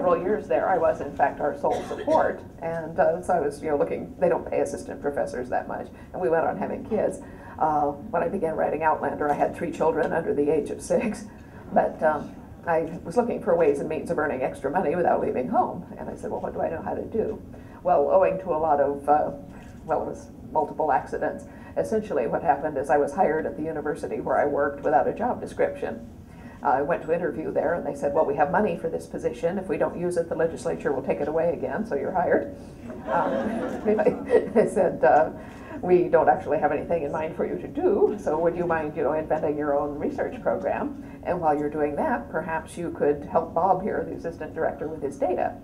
several years there, I was in fact our sole support, and so I was looking. They don't pay assistant professors that much, and we went on having kids. When I began writing Outlander, I had 3 children under the age of 6, but I was looking for ways and means of earning extra money without leaving home, and I said, well, what do I know how to do? Well, owing to a lot of, well, it was multiple accidents. Essentially what happened is I was hired at the university where I worked without a job description. I went to interview there, and they said, well, we have money for this position. If we don't use it, the legislature will take it away again, so you're hired. They said, we don't actually have anything in mind for you to do, so would you mind, inventing your own research program? And while you're doing that, perhaps you could help Bob here, the assistant director, with his data.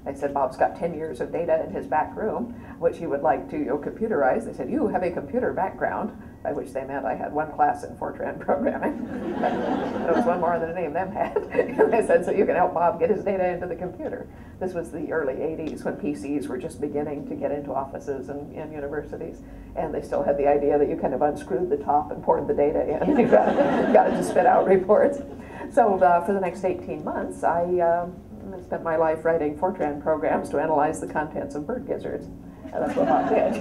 They said, Bob's got 10 years of data in his back room, which he would like to computerize. They said, you have a computer background, by which they meant I had 1 class in Fortran programming. There was one more than any of them had. And they said, so you can help Bob get his data into the computer. This was the early 80s when PCs were just beginning to get into offices and universities. And they still had the idea that you kind of unscrewed the top and poured the data in, and you got it to spit out reports. So for the next 18 months, I spent my life writing Fortran programs to analyze the contents of bird gizzards. And that's what Bob did.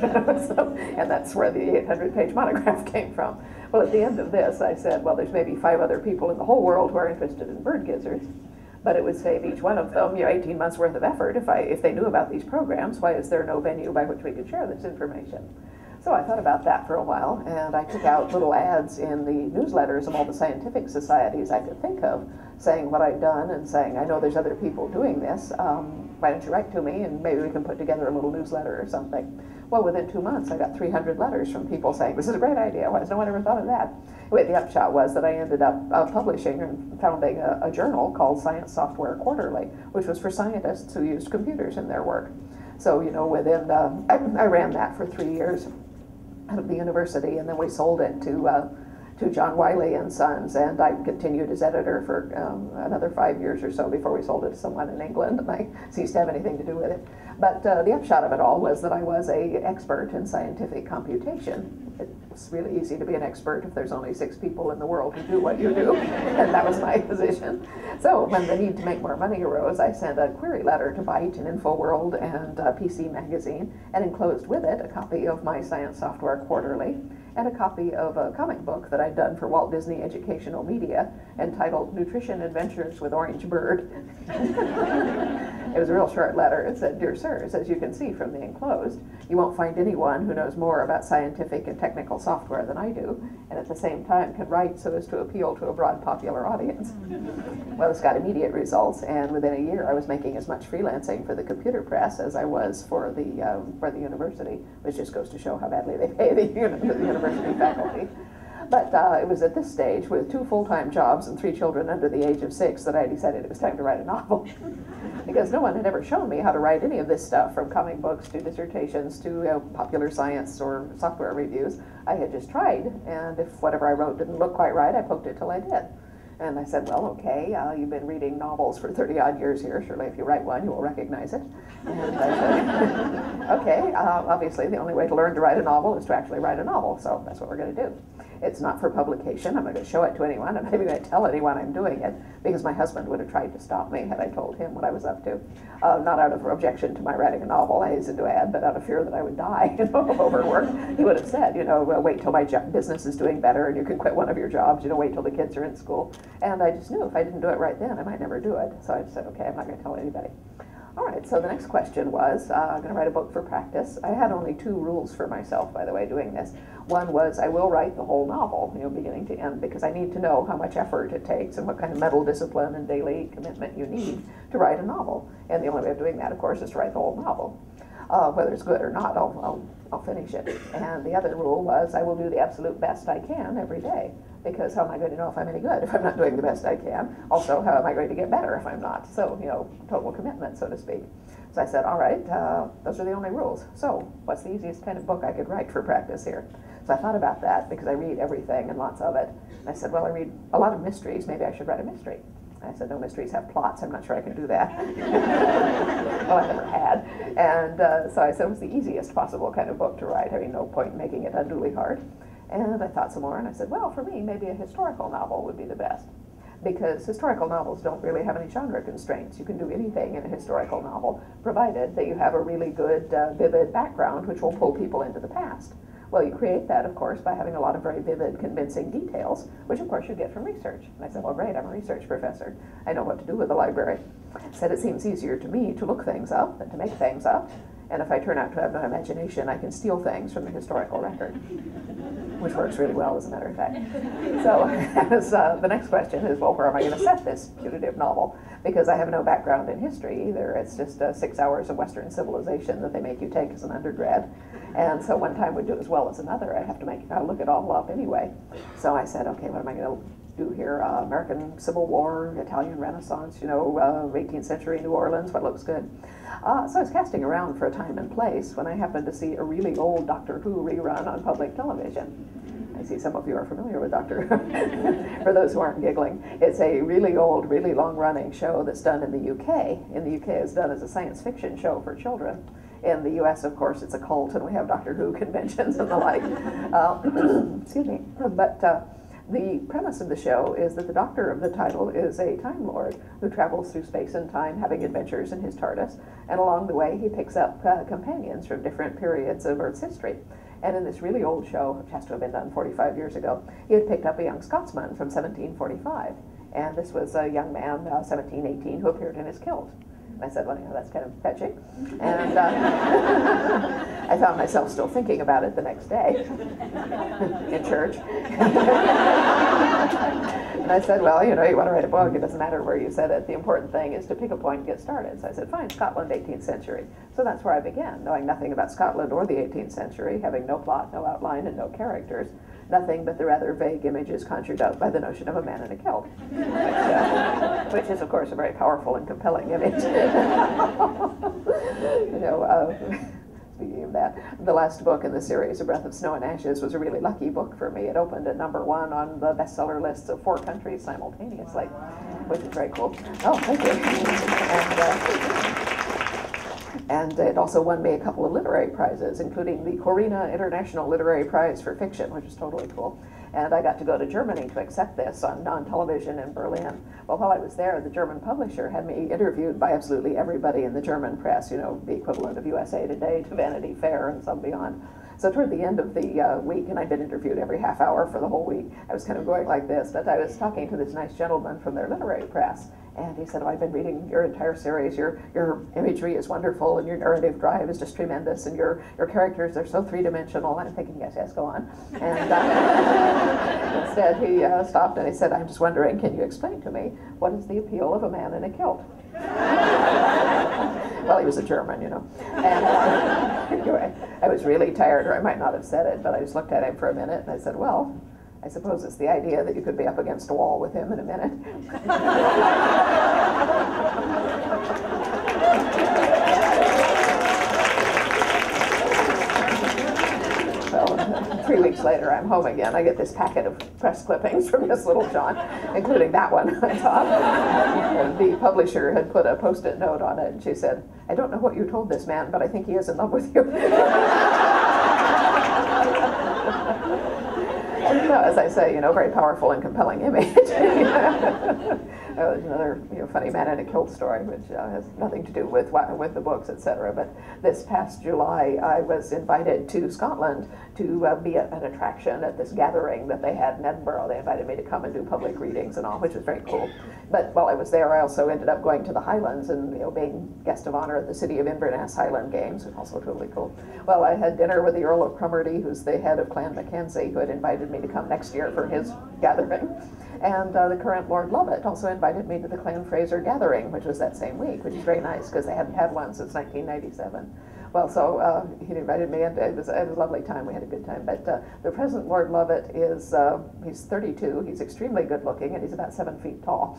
So, and that's where the 800-page monograph came from. Well, at the end of this, I said, well, there's maybe 5 other people in the whole world who are interested in bird gizzards, but it would save each one of them 18 months worth of effort if they knew about these programs. Why is there no venue by which we could share this information? So I thought about that for a while, and I took out little ads in the newsletters of all the scientific societies I could think of, saying what I'd done and saying, I know there's other people doing this. Why don't you write to me, and maybe we can put together a little newsletter or something. Well, within 2 months, I got 300 letters from people saying, this is a great idea. Why has no one ever thought of that? Anyway, the upshot was that I ended up publishing and founding a journal called Science Software Quarterly, which was for scientists who used computers in their work. So, within, I ran that for 3 years out of the university, and then we sold it to John Wiley and Sons, and I continued as editor for another 5 years or so before we sold it to someone in England, and I ceased to have anything to do with it. But the upshot of it all was that I was an expert in scientific computation. It's really easy to be an expert if there's only 6 people in the world who do what you do, and that was my position. So when the need to make more money arose, I sent a query letter to Byte and InfoWorld and PC Magazine, and enclosed with it a copy of my Science Software Quarterly and a copy of a comic book that I'd done for Walt Disney Educational Media entitled Nutrition Adventures with Orange Bird. It was a real short letter. It said, Dear Sirs, as you can see from the enclosed, you won't find anyone who knows more about scientific and technical software than I do, and at the same time can write so as to appeal to a broad popular audience. Well, it's got immediate results, and within a year I was making as much freelancing for the computer press as I was for the university, which just goes to show how badly they pay the university faculty. But it was at this stage, with 2 full-time jobs and 3 children under the age of 6, that I decided it was time to write a novel. Because no one had ever shown me how to write any of this stuff, from comic books to dissertations to popular science or software reviews. I had just tried, and if whatever I wrote didn't look quite right, I poked it till I did. And I said, well, okay, you've been reading novels for 30-odd years here. Surely if you write one, you will recognize it. And I said, okay, obviously the only way to learn to write a novel is to actually write a novel, so that's what we're going to do. It's not for publication. I'm not going to show it to anyone. I'm not even going to tell anyone I'm doing it, because my husband would have tried to stop me had I told him what I was up to. Not out of objection to my writing a novel, I hasten to add, but out of fear that I would die of overwork. He would have said, well, wait till my business is doing better and you can quit one of your jobs, wait till the kids are in school. And I just knew if I didn't do it right then, I might never do it. So I just said, okay, I'm not going to tell anybody. All right, so the next question was, I'm going to write a book for practice. I had only 2 rules for myself, by the way, doing this. One was I will write the whole novel, beginning to end, because I need to know how much effort it takes and what kind of mental discipline and daily commitment you need to write a novel. And the only way of doing that, of course, is to write the whole novel. Whether it's good or not, I'll finish it. And the other rule was I will do the absolute best I can every day, because how am I going to know if I'm any good if I'm not doing the best I can? Also, how am I going to get better if I'm not? So, total commitment, so to speak. So I said, all right, those are the only rules. So what's the easiest kind of book I could write for practice here? So I thought about that, because I read everything and lots of it. And I said, well, I read a lot of mysteries. Maybe I should write a mystery. I said, no, mysteries have plots. I'm not sure I can do that. Well, I never had. And so I said it was the easiest possible kind of book to write. I mean, no point in making it unduly hard. And I thought some more, and I said, well, for me, maybe a historical novel would be the best. because historical novels don't really have any genre constraints. You can do anything in a historical novel, provided that you have a really good, vivid background which will pull people into the past. Well, you create that, of course, by having a lot of very vivid, convincing details, which, of course, you get from research. And I said, well, great, I'm a research professor. I know what to do with the library. Said it seems easier to me to look things up than to make things up. And if I turn out to have no imagination, I can steal things from the historical record, which works really well, as a matter of fact. So the next question is, well, where am I going to set this putative novel? Because I have no background in history either. It's just 6 hours of Western civilization that they make you take as an undergrad. And so one time would do as well as another. I'd have to look it all up anyway. So I said, okay, what am I going to do here? American Civil War, Italian Renaissance, 18th century New Orleans, what looks good? So I was casting around for a time and place when I happened to see a really old Doctor Who rerun on public television. I see some of you are familiar with Doctor Who. For those who aren't giggling, it's a really old, really long-running show that's done in the UK. In the UK, it's done as a science fiction show for children. In the US, of course, it's a cult, and we have Doctor Who conventions and the like. Excuse me. But the premise of the show is that the Doctor of the title is a Time Lord who travels through space and time, having adventures in his TARDIS, and along the way he picks up companions from different periods of Earth's history. And in this really old show, which has to have been done 45 years ago, he had picked up a young Scotsman from 1745. And this was a young man, 17, 18, who appeared in his kilt. And I said, well, that's kind of fetching. And I found myself still thinking about it the next day in church. And I said, well, you want to write a book, it doesn't matter where you said it. The important thing is to pick a point and get started. So I said, fine, Scotland, 18th century. So that's where I began, knowing nothing about Scotland or the 18th century, having no plot, no outline, and no characters. Nothing but the rather vague images conjured up by the notion of a man in a kilt, which is, of course, a very powerful and compelling image. Speaking of that, the last book in the series, A Breath of Snow and Ashes, was a really lucky book for me. It opened at #1 on the bestseller lists of 4 countries simultaneously, which is very cool. Oh, thank you. And it also won me a couple of literary prizes, including the Corina International Literary Prize for Fiction, which is totally cool. And I got to go to Germany to accept this on television in Berlin. Well, while I was there, the German publisher had me interviewed by absolutely everybody in the German press, the equivalent of USA Today to Vanity Fair and some beyond. So toward the end of the week, and I'd been interviewed every half hour for the whole week, I was kind of going like this, but I was talking to this nice gentleman from their literary press. And he said, oh, I've been reading your entire series. Your imagery is wonderful, and your narrative drive is just tremendous, and your characters are so three-dimensional. And I'm thinking, yes, go on. And instead, he stopped and he said, I'm just wondering, can you explain to me what is the appeal of a man in a kilt? Well, he was a German, And anyway, I was really tired, or I might not have said it, but I just looked at him for a minute, and I said, well, I suppose it's the idea that you could be up against a wall with him in a minute. So 3 weeks later, I'm home again. I get this packet of press clippings from this little John, including that one on top. And the publisher had put a Post-it note on it, and she said, I don't know what you told this man, but I think he is in love with you. No, as I say, very powerful and compelling image. Another funny man in a kilt story, which has nothing to do with the books, etc. But this past July, I was invited to Scotland to be an attraction at this gathering that they had in Edinburgh. They invited me to come and do public readings and all, which was very cool. But while I was there, I also ended up going to the Highlands and being guest of honor at the City of Inverness Highland Games, which was also totally cool. Well, I had dinner with the Earl of Cromarty, who's the head of Clan Mackenzie, who had invited me to come next year for his gathering. And the current Lord Lovat also invited me to the Clan Fraser gathering, which was that same week, which is very nice because they hadn't had one since 1997. Well, so he invited me, and it was a lovely time. We had a good time. But the present Lord Lovat is, he's 32, he's extremely good looking, and he's about 7 feet tall.